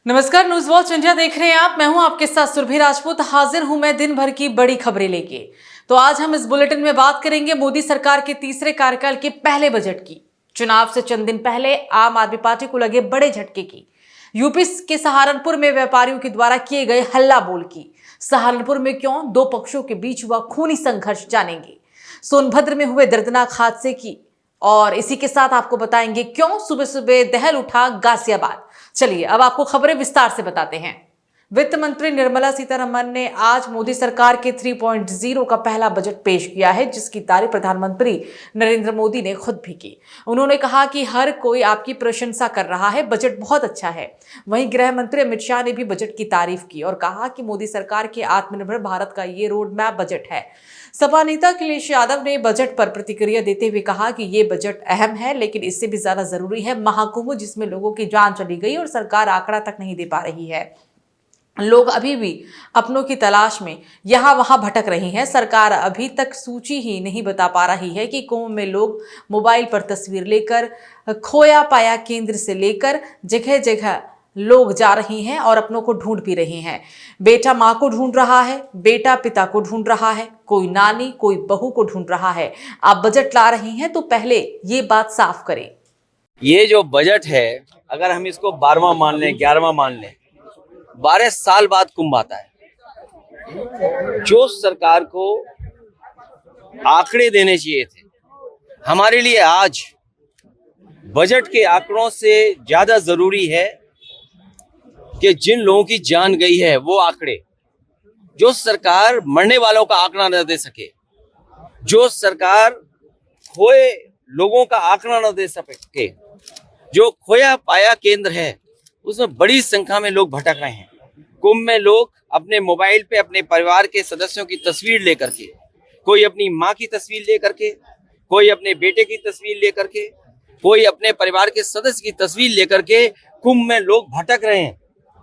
नमस्कार, news watch India देख रहे हैं आप। मैं हूं आपके साथ सुरभि राजपूत। हाजिर हूं मैं दिन भर की बड़ी खबरें लेके। तो आज हम इस बुलेटिन में बात करेंगे मोदी सरकार के तीसरे कार्यकाल के पहले बजट की। चुनाव से चंद दिन पहले आम आदमी पार्टी को लगे बड़े झटके की। यूपी के सहारनपुर में व्यापारियों के द्वारा किए गए हल्ला बोल की। सहारनपुर में क्यों दो पक्षों के बीच हुआ खूनी संघर्ष, जानेंगे। सोनभद्र में हुए दर्दनाक हादसे की, और इसी के साथ आपको बताएंगे क्यों सुबह सुबह दहल उठा गाजियाबाद। चलिए अब आपको खबरें विस्तार से बताते हैं। वित्त मंत्री निर्मला सीतारमण ने आज मोदी सरकार के 3.0 का पहला बजट पेश किया है, जिसकी तारीफ प्रधानमंत्री नरेंद्र मोदी ने खुद भी की। उन्होंने कहा कि हर कोई आपकी प्रशंसा कर रहा है, बजट बहुत अच्छा है। वहीं गृह मंत्री अमित शाह ने भी बजट की तारीफ की और कहा कि मोदी सरकार के आत्मनिर्भर भारत का ये रोड मैप बजट है। सपा नेता अखिलेश यादव ने बजट पर प्रतिक्रिया देते हुए कहा कि ये बजट अहम है, लेकिन इससे भी ज्यादा जरूरी है महाकुंभ, जिसमें लोगों की जान चली गई और सरकार आंकड़ा तक नहीं दे पा रही है। लोग अभी भी अपनों की तलाश में यहाँ वहां भटक रही हैं। सरकार अभी तक सूची ही नहीं बता पा रही है कि कुंभ में लोग मोबाइल पर तस्वीर लेकर खोया पाया केंद्र से लेकर जगह जगह लोग जा रही हैं और अपनों को ढूंढ भी रही हैं। बेटा माँ को ढूंढ रहा है, बेटा पिता को ढूंढ रहा है, कोई नानी कोई बहू को ढूंढ रहा है। आप बजट ला रही हैं तो पहले ये बात साफ करें। ये जो बजट है, अगर हम इसको 12वां मान लें, 11वां मान लें, 12 साल बाद कुंभ आता है। जो सरकार को आंकड़े देने चाहिए थे, हमारे लिए आज बजट के आंकड़ों से ज्यादा जरूरी है कि जिन लोगों की जान गई है वो आंकड़े। जो सरकार मरने वालों का आंकड़ा न दे सके, जो सरकार खोए लोगों का आंकड़ा न दे सके, जो खोया पाया केंद्र है उसमें बड़ी संख्या में लोग भटक रहे हैं। कुंभ में लोग अपने मोबाइल पे अपने परिवार के सदस्यों की तस्वीर लेकर के, कोई अपनी माँ की तस्वीर लेकर के, कोई अपने बेटे की तस्वीर लेकर के, कोई अपने परिवार के सदस्य की तस्वीर लेकर के कुंभ में लोग भटक रहे हैं,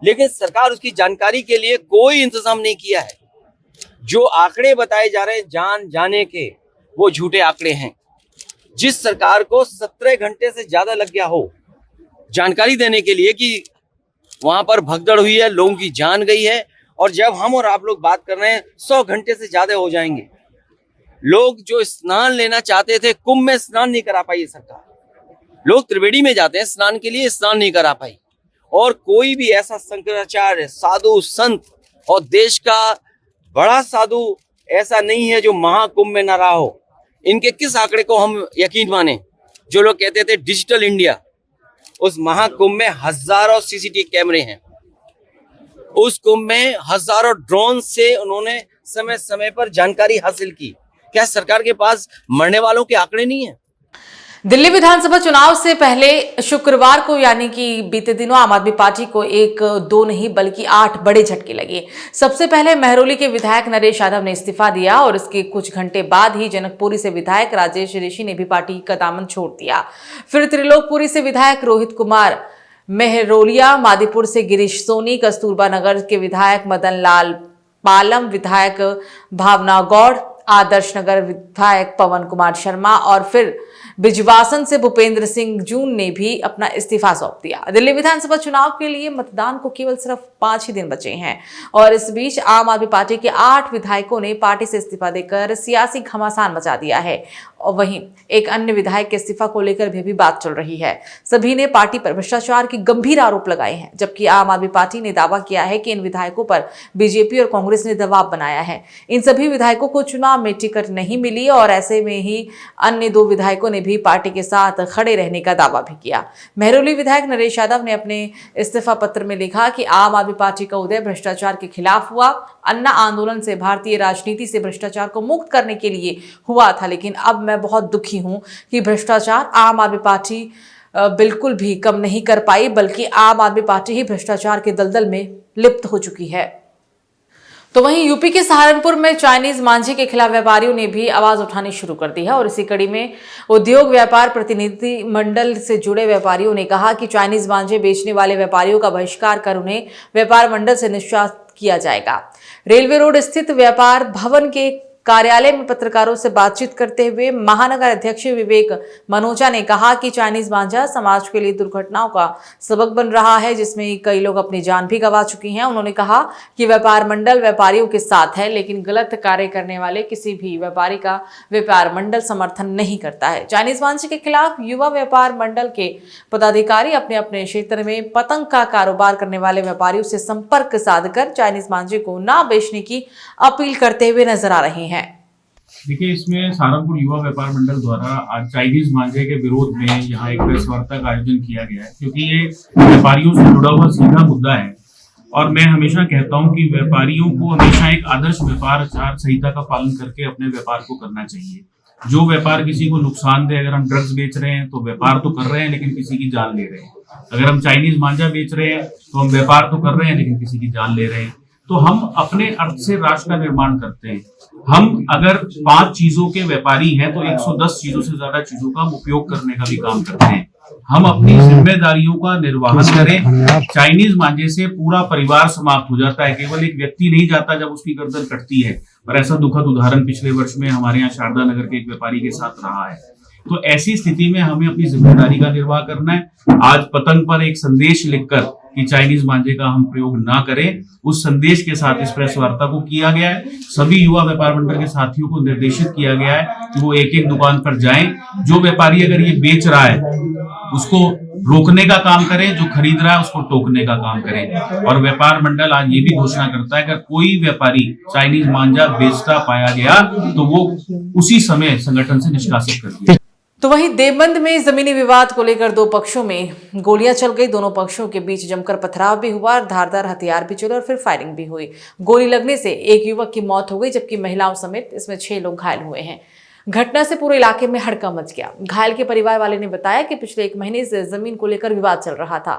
लेकिन सरकार उसकी जानकारी के लिए कोई इंतजाम नहीं किया है। जो आंकड़े बताए जा रहे हैं जान जाने के, वो झूठे आंकड़े हैं। जिस सरकार को 17 घंटे से ज्यादा लग गया हो जानकारी देने के लिए कि वहां पर भगदड़ हुई है, लोगों की जान गई है, और जब हम और आप लोग बात कर रहे हैं 100 घंटे से ज्यादा हो जाएंगे। लोग जो स्नान लेना चाहते थे, कुंभ में स्नान नहीं करा पाई सरकार। लोग त्रिवेणी में जाते हैं स्नान के लिए, स्नान नहीं करा पाई। और कोई भी ऐसा शंकराचार्य साधु संत और देश का बड़ा साधु ऐसा नहीं है जो महाकुंभ में ना रहा हो। इनके किस आंकड़े को हम यकीन माने? जो लोग कहते थे डिजिटल इंडिया, उस महाकुंभ में हजारों सीसीटीवी कैमरे हैं। उस कुंभ में हजारों ड्रोन से उन्होंने समय समय पर जानकारी हासिल की। क्या सरकार के पास मरने वालों के आंकड़े नहीं है? दिल्ली विधानसभा चुनाव से पहले शुक्रवार को, यानी कि बीते दिनों, आम आदमी पार्टी को एक दो नहीं बल्कि 8 बड़े झटके लगे। सबसे पहले महरौली के विधायक नरेश यादव ने इस्तीफा दिया और इसके कुछ घंटे बाद ही जनकपुरी से विधायक राजेश ऋषि ने भी पार्टी का दामन छोड़ दिया। फिर त्रिलोकपुरी से विधायक रोहित कुमार, मेहरौलिया मादीपुर से गिरीश सोनी, कस्तूरबा नगर के विधायक मदन लाल पालम, विधायक भावना गौड़, आदर्श नगर विधायक पवन कुमार शर्मा और फिर बिजवासन से भूपेंद्र सिंह जून ने भी अपना इस्तीफा सौंप दिया। दिल्ली विधानसभा चुनाव के लिए मतदान को केवल सिर्फ 5 ही दिन बचे हैं और इस बीच आम आदमी पार्टी के 8 विधायकों ने पार्टी से इस्तीफा देकर सियासी घमासान मचा दिया है। और वहीं एक अन्य विधायक के इस्तीफा को लेकर भी बात चल रही है। सभी ने पार्टी पर भ्रष्टाचार की गंभीर आरोप लगाए हैं, जबकि आम आदमी पार्टी ने दावा किया है कि इन विधायकों पर बीजेपी और कांग्रेस ने दबाव बनाया है। इन सभी विधायकों को चुनाव में टिकट नहीं मिली और ऐसे में ही अन्य 2 विधायकों ने भी पार्टी के साथ खड़े रहने का दावा भी किया। महरौली विधायक नरेश यादव ने अपने इस्तीफा पत्र में लिखा कि आम आदमी पार्टी का उदय भ्रष्टाचार के खिलाफ हुआ। अन्ना आंदोलन से भारतीय राजनीति से भ्रष्टाचार को मुक्त करने के लिए हुआ था, लेकिन अब मैं बहुत दुखी हूं कि भ्रष्टाचार आम आदमी पार्टी बिल्कुल भी कम नहीं कर पाई, बल्कि आम आदमी पार्टी ही भ्रष्टाचार के दलदल में लिप्त हो चुकी है। तो वहीं यूपी के सहारनपुर में चाइनीज मांझे के खिलाफ व्यापारियों ने भी आवाज उठानी शुरू कर दी है और इसी कड़ी में उद्योग व्यापार प्रतिनिधि मंडल से जुड़े व्यापारियों ने कहा कि चाइनीज मांझे बेचने वाले व्यापारियों का बहिष्कार कर उन्हें व्यापार मंडल से निष्कासित किया जाएगा। रेलवे रोड स्थित व्यापार भवन के कार्यालय में पत्रकारों से बातचीत करते हुए महानगर अध्यक्ष विवेक मनोजा ने कहा कि चाइनीज मांझा समाज के लिए दुर्घटनाओं का सबक बन रहा है, जिसमें कई लोग अपनी जान भी गंवा चुकी हैं। उन्होंने कहा कि व्यापार मंडल व्यापारियों के साथ है, लेकिन गलत कार्य करने वाले किसी भी व्यापारी का व्यापार मंडल समर्थन नहीं करता है। चाइनीज मांझे के खिलाफ युवा व्यापार मंडल के पदाधिकारी अपने अपने क्षेत्र में पतंग का कारोबार करने वाले व्यापारियों से संपर्क साधकर चाइनीज मांझे को ना बेचने की अपील करते हुए नजर आ रहे हैं। देखिए, इसमें सहारनपुर युवा व्यापार मंडल द्वारा आज चाइनीज मांझे के विरोध में यहाँ एक प्रेस वार्ता का आयोजन किया गया है, क्योंकि ये व्यापारियों से जुड़ा हुआ सीधा मुद्दा है। और मैं हमेशा कहता हूँ कि व्यापारियों को हमेशा एक आदर्श व्यापार आचार संहिता का पालन करके अपने व्यापार को करना चाहिए। जो व्यापार किसी को नुकसान दे, अगर हम ड्रग्स बेच रहे हैं तो व्यापार तो कर रहे हैं लेकिन किसी की जान ले रहे हैं। अगर हम चाइनीज मांझा बेच रहे हैं तो हम व्यापार तो कर रहे हैं लेकिन किसी की जान ले रहे हैं। तो हम अपने अर्थ से राष्ट्र का निर्माण करते हैं। हम अगर 5 चीजों के व्यापारी हैं तो 110 चीजों से ज्यादा चीजों का उपयोग करने का भी काम करते हैं। हम अपनी जिम्मेदारियों का निर्वहन करें। चाइनीज मांझे से पूरा परिवार समाप्त हो जाता है, केवल एक व्यक्ति नहीं जाता जब उसकी गर्दन कटती है। और ऐसा दुखद उदाहरण पिछले वर्ष में हमारे यहाँ शारदा नगर के एक व्यापारी के साथ रहा है। तो ऐसी स्थिति में हमें अपनी जिम्मेदारी का निर्वाह करना है। आज पतंग पर एक संदेश लिखकर कि चाइनीज मांझे का हम प्रयोग ना करें, उस संदेश के साथ इस प्रेस वार्ता को किया गया है। सभी युवा व्यापार मंडल के साथियों को निर्देशित किया गया है कि वो एक एक दुकान पर जाएं। जो व्यापारी अगर ये बेच रहा है उसको रोकने का काम करें, जो खरीद रहा है उसको टोकने का काम करें। और व्यापार मंडल आज ये भी घोषणा करता है कि कोई व्यापारी चाइनीज मांझा बेचता पाया गया तो वो उसी समय संगठन से निष्कासित कर दिया। तो वहीं देवबंद में जमीनी विवाद को लेकर 2 पक्षों में गोलियां चल गई। दोनों पक्षों के बीच जमकर पथराव भी हुआ, धारदार हथियार भी चले और फिर फायरिंग भी हुई। गोली लगने से एक युवक की मौत हो गई, जबकि महिलाओं समेत इसमें 6 लोग घायल हुए हैं। घटना से पूरे इलाके में हड़कंप मच गया। घायल के परिवार वाले ने बताया कि पिछले 1 महीने से जमीन को लेकर विवाद चल रहा था।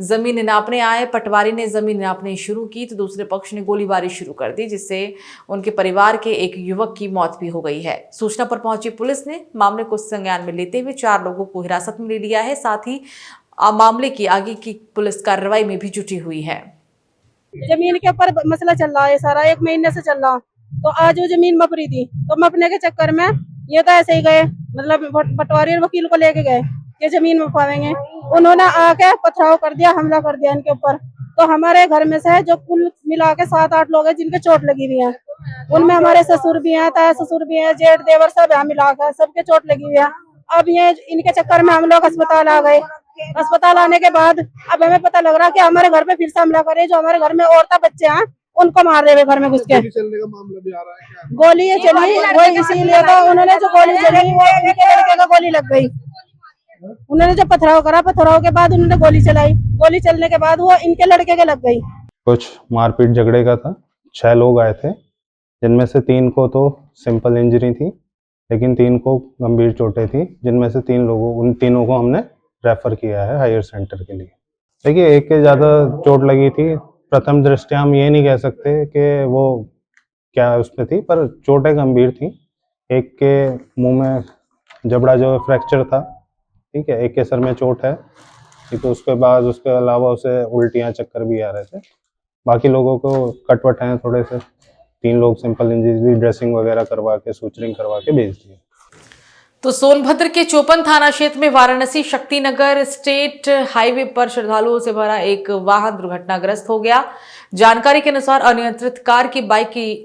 जमीन नापने आए पटवारी ने जमीन नापनी शुरू की तो दूसरे पक्ष ने गोलीबारी शुरू कर दी, जिससे उनके परिवार के एक युवक की मौत भी हो गई है। सूचना पर पहुंची पुलिस ने मामले को संज्ञान में लेते हुए 4 लोगों को हिरासत में ले लिया है। साथ ही मामले की आगे की पुलिस कार्रवाई में भी जुटी हुई है। जमीन के ऊपर मसला चल रहा है सारा, 1 महीने से चल रहा। तो आज वो जमीन मप रही थी तो मपने के चक्कर में ये तो ऐसे ही गए, मतलब पटवारी और वकील को लेके गए ये जमीन मपावेंगे। उन्होंने आके पथराव कर दिया, हमला कर दिया इनके ऊपर। तो हमारे घर में से जो कुल मिला के 7-8 लोग हैं जिनके चोट लगी हुई है। उनमें हमारे ससुर भी हैं, ताया ससुर भी हैं, जेठ देवर सब है, मिला कर सबके चोट लगी हुई है। अब ये इनके चक्कर में हम लोग अस्पताल आ गए। अस्पताल आने के बाद अब हमें पता लग रहा कि हमारे घर पे फिर से हमला करे। जो हमारे घर में औरतें बच्चे हैं उनको मार रहे हुए घर में घुस के। चलने का मामला भी आ रहा है क्या? गोली ये चली, वो इसीलिए तो उन्होंने जो गोली चली वो इनके लड़के का गोली लग गई। उन्होंने जो पथराव करा, पथराव के बाद उन्होंने गोली चलाई, गोली चलने के बाद वो इनके लड़के के लग गई। कुछ मारपीट झगड़े का था। 6 लोग आए थे, जिनमें से 3 को तो सिंपल इंजरी थी लेकिन 3 को गंभीर चोटें थी, जिनमें से 3 तीनों को हमने रेफर किया है हायर सेंटर के लिए। देखिए, एक के ज़्यादा चोट लगी थी। प्रथम दृष्टया हम ये नहीं कह सकते कि वो क्या उसमें थी, पर चोटें गंभीर थी। एक के मुंह में जबड़ा जो फ्रैक्चर था, ठीक है, एक के सर में चोट है, ठीक है। उसके बाद उसके अलावा उसे उल्टियाँ चक्कर भी आ रहे थे। बाकी लोगों को कटवट हैं थोड़े से। 3 लोग सिंपल इंजरी, ड्रेसिंग वगैरह करवा के, सूचरिंग करवा के भेज दिए। तो सोनभद्र के चोपन थाना क्षेत्र में वाराणसी शक्तिनगर स्टेट हाईवे पर श्रद्धालुओं से भरा एक वाहन दुर्घटनाग्रस्त हो गया। जानकारी के अनुसार अनियंत्रित कार की बाइक की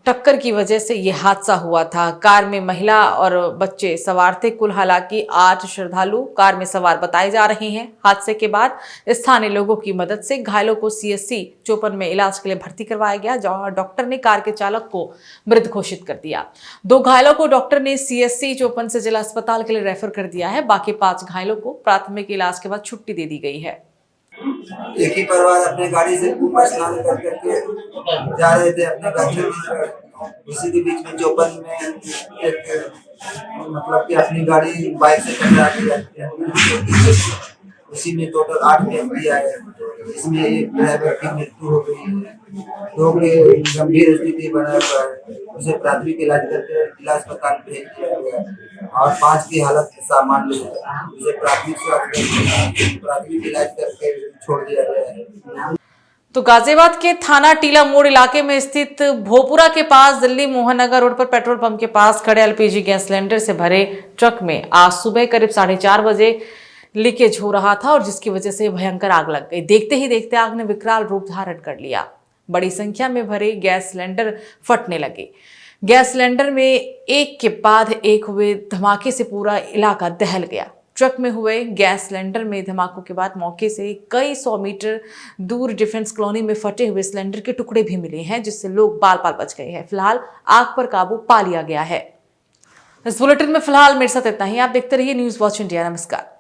टक्कर की वजह से यह हादसा हुआ था। कार में महिला और बच्चे सवार थे। कुल हालांकि 8 श्रद्धालु कार में सवार बताए जा रहे हैं। हादसे के बाद स्थानीय लोगों की मदद से घायलों को सीएससी चोपन में इलाज के लिए भर्ती करवाया गया, जहां डॉक्टर ने कार के चालक को मृत घोषित कर दिया। 2 घायलों को डॉक्टर ने सीएससी चोपन से जिला अस्पताल के लिए रेफर कर दिया है। बाकी 5 घायलों को प्राथमिक इलाज के बाद छुट्टी दे दी गई है। एक ही परिवार अपने गाड़ी से ऊपर स्नान कर करके जा रहे थे अपने घर से। इसी के बीच में चोपन में एक मतलब कि अपनी गाड़ी बाइक से टकरा के जाती है। उसी में टोटल 8 व्यक्ति आए, इसमें एक ड्राइवर की मृत्यु हो गई है। 2 के गंभीर स्थिति बना हुआ है, उसे प्राथमिक इलाज करके जिला अस्पताल भेज दिया गया है और 5 की हालत सामान्य है, उसे प्राथमिक इलाज करके छोड़ दिया गया है। तो गाजियाबाद के थाना टीला मोड़ इलाके में स्थित भोपुरा के पास दिल्ली मोहननगर रोड पर पेट्रोल पंप के पास खड़े एलपीजी गैस सिलेंडर से भरे ट्रक में आज सुबह करीब 4:30 बजे लीकेज हो रहा था और जिसकी वजह से भयंकर आग लग गई। देखते ही देखते आग ने विकराल रूप धारण कर लिया। बड़ी संख्या में भरे गैस सिलेंडर फटने लगे। गैस सिलेंडर में एक के बाद एक हुए धमाके से पूरा इलाका दहल गया। ट्रक में हुए गैस सिलेंडर में धमाकों के बाद मौके से कई 100 मीटर दूर डिफेंस कॉलोनी में फटे हुए सिलेंडर के टुकड़े भी मिले हैं, जिससे लोग बाल बाल बच गए हैं। फिलहाल आग पर काबू पा लिया गया है। इस बुलेटिन में फिलहाल मेरे साथ इतना ही। आप देखते रहिए न्यूज़ वॉच इंडिया। नमस्कार।